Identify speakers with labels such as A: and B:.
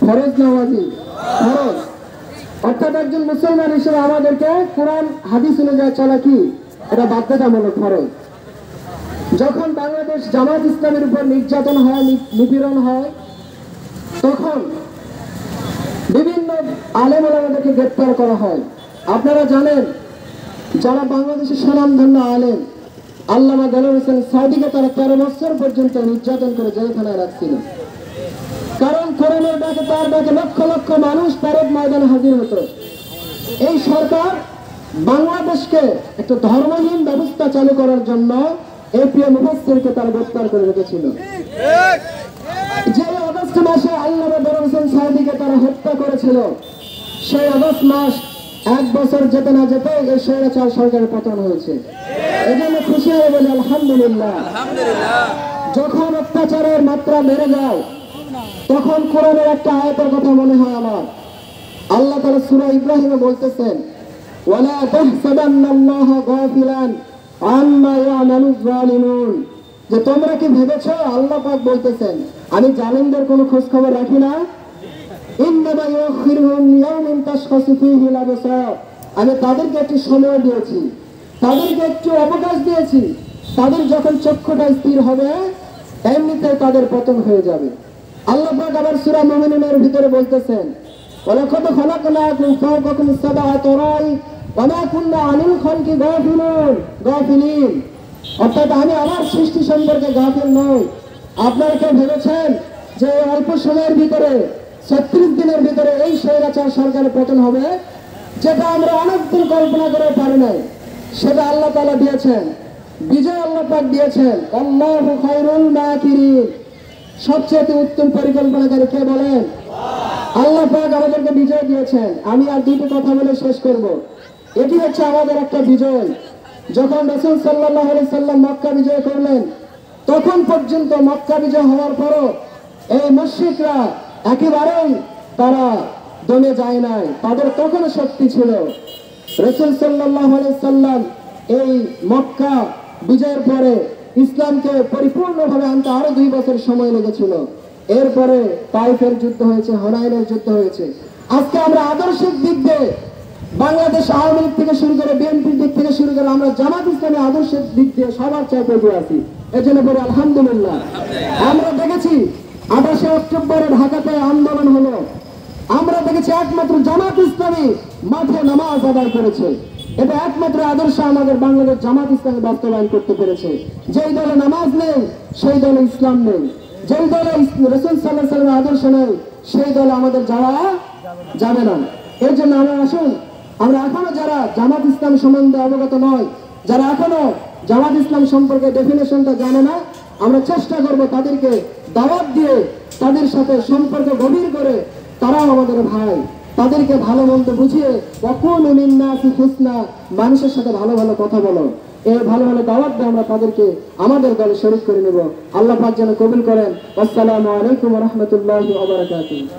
A: ফরজ নামাজি, ফরজ। অর্থাৎ একজন মুসলমান হিসেবে আমাদেরকে কোরআন হাদিস অনুযায়ী চলা কি এটা বাধ্যতামূলক, ফরজ। যখন বাংলাদেশ জামাত ইসলামের উপর নির্যাতন হয়, নিপীড়ন হয়, তখন বিভিন্ন আলেম ওলামাদেরকে গ্রেপ্তার করা হয়। আপনারা জানেন, যারা বাংলাদেশের স্বনামধন্য আলেম, আল্লামা দেলোয়ার হোসেন সাঈদীকে তারা 13 বছর পর্যন্ত নির্যাতন করে জেলখানায় রাখছিল। কারণ কোরআনের ডাকে, তার ডাকে লক্ষ লক্ষ মানুষ প্যারেড ময়দানে হাজির হতো। এই সরকার বাংলাদেশকে একটা ধর্মহীন ব্যবস্থা চালু করার জন্য এপিএ মুফাসসিরকে তারা গ্রেপ্তার করে রেখেছিল। যে আগস্ট মাসে আল্লামা দেলোয়ার হোসেন সাঈদীকে তারা হত্যা করেছিল, সেই আগস্ট মাস 1 বছর যেতে না যেতে এই স্বৈরাচার সরকারের পতন হয়েছে। এজন্য খুশি হয়ে বলি আলহামদুলিল্লাহ। যখন অত্যাচারের মাত্রা বেড়ে যায়, তখন কোরআনের একটা আয়াতের কথা মনে হয় আমার। আল্লাহ তাআলা সূরা ইব্রাহিমে বলতেছেন, ওয়ালা তাহসাবান্নাল্লাহা গাফিলান আম্মা ইয়ামালুয যালিমুন, যে তোমরা কি ভেবেছো, আল্লাহ পাক বলতেছেন, আমি জালিমদের কোনো খোঁজ খবর রাখি না। ইন্নামা ইউখিরুহুম লিয়াউমিন তাশখাসু ফীহি আল-আবসার, আমি তাদেরকে একটু সময় দিয়েছি, তাদেরকে একটু অবকাশ দিয়েছি। তাদের যখন চক্ষুটা স্থির হবে, এমনিতে তাদের পতন হয়ে যাবে। আল্লাহ পাক আবার সূরা মুমিনুনের ভিতরে বলতেছেন, ওয়ালাকাদ খালাকনাকুম ফাওকাকুম সাবআ তারাই ওয়া মা কুননা আনিল খালকি গাফিলিন, অর্থাৎ আমি আমার সৃষ্টি সম্পর্কে গাফিল নই। আপনারা কি ভেবেছেন যে অল্প সময়ের ভিতরে 36 দিনের ভিতরে এই স্বৈরাচার সরকারের পতন হবে? যেটা আমরা অনেকদিন কল্পনা করে পারি নাই, সেটা আল্লাহ তাআলা দিয়েছেন, বিজয় আল্লাহ পাক দিয়েছেন। আল্লাহু খায়রুল মাকিরিন, সবচেয়ে উত্তম পরিকল্পনাকারী কে বলেন? আল্লাহ পাক আমাদেরকে বিজয় দিয়েছেন। আমি আর দুটো কথা বলে শেষ করব। এটি হচ্ছে আমাদের একটা বিজয়। যখন রাসূল সাল্লাল্লাহু আলাইহি সাল্লাম মক্কা বিজয় করলেন, তখন পর্যন্ত মক্কা বিজয় হওয়ার পরও এই মুশরিকরা একেবারেই তারা দমে যায় নাই, তাদের তখনও শক্তি ছিল। রাসূল সাল্লাল্লাহু আলাইহি সাল্লাম এই মক্কা বিজয়ের পরে ইসলামকে পরিপূর্ণভাবে আনতে আরো 2 বছর সময় লেগেছিল। এরপরে তাইফের যুদ্ধ হয়েছে, হুনাইনের যুদ্ধ হয়েছে। আজকে আমরা আদর্শিক দিক দিয়ে বাংলাদেশ আওয়ামী লীগ থেকে শুরু করে বিএনপির দিক থেকে শুরু করে আমরা জামাত ইসলামী আদর্শের দিক দিয়ে সবার চাইতে এগিয়ে আছি। এজন্য বলি আলহামদুলিল্লাহ। আমরা দেখেছি 28 অক্টোবরে ঢাকাতে আন্দোলন হলো, আমরা দেখেছি একমাত্র জামাত ইসলামী মাঠে নামাজ আদায় করেছে। এটা একমাত্র আদর্শ আমাদের বাংলাদেশ জামাত ইসলামী বাস্তবায়ন করতে পেরেছে। যেই দলে নামাজ নেই, সেই দলে ইসলাম নেই। যেই দলে রাসূল সাল্লাল্লাহু আলাইহি ওয়াসাল্লামের আদর্শ নেই, সেই দলে আমাদের যাওয়া যাবে না। এর জন্য আমরা এখনো যারা জামাত ইসলাম সম্বন্ধে অবগত নয়, যারা এখনো জামাত ইসলাম সম্পর্কে ডেফিনেশনটা জানে না, আমরা চেষ্টা করব তাদেরকে দাওয়াত দিয়ে তাদের সাথে সম্পর্ক গভীর করে, তারাও আমাদের ভাই, তাদেরকে ভালো মন্দ বুঝিয়ে ওয়াকুলু লিন-নাসি হুসনা, মানুষের সাথে ভালো ভালো কথা বলো, এই ভালো ভালো দাওয়াত দিয়ে আমরা তাদেরকে আমাদের দলে শরীক করে নেব। আল্লাহ পাক যেন কবুল করেন। আসসালামু আলাইকুম ওয়া রাহমাতুল্লাহি ওয়া বারাকাতুহু।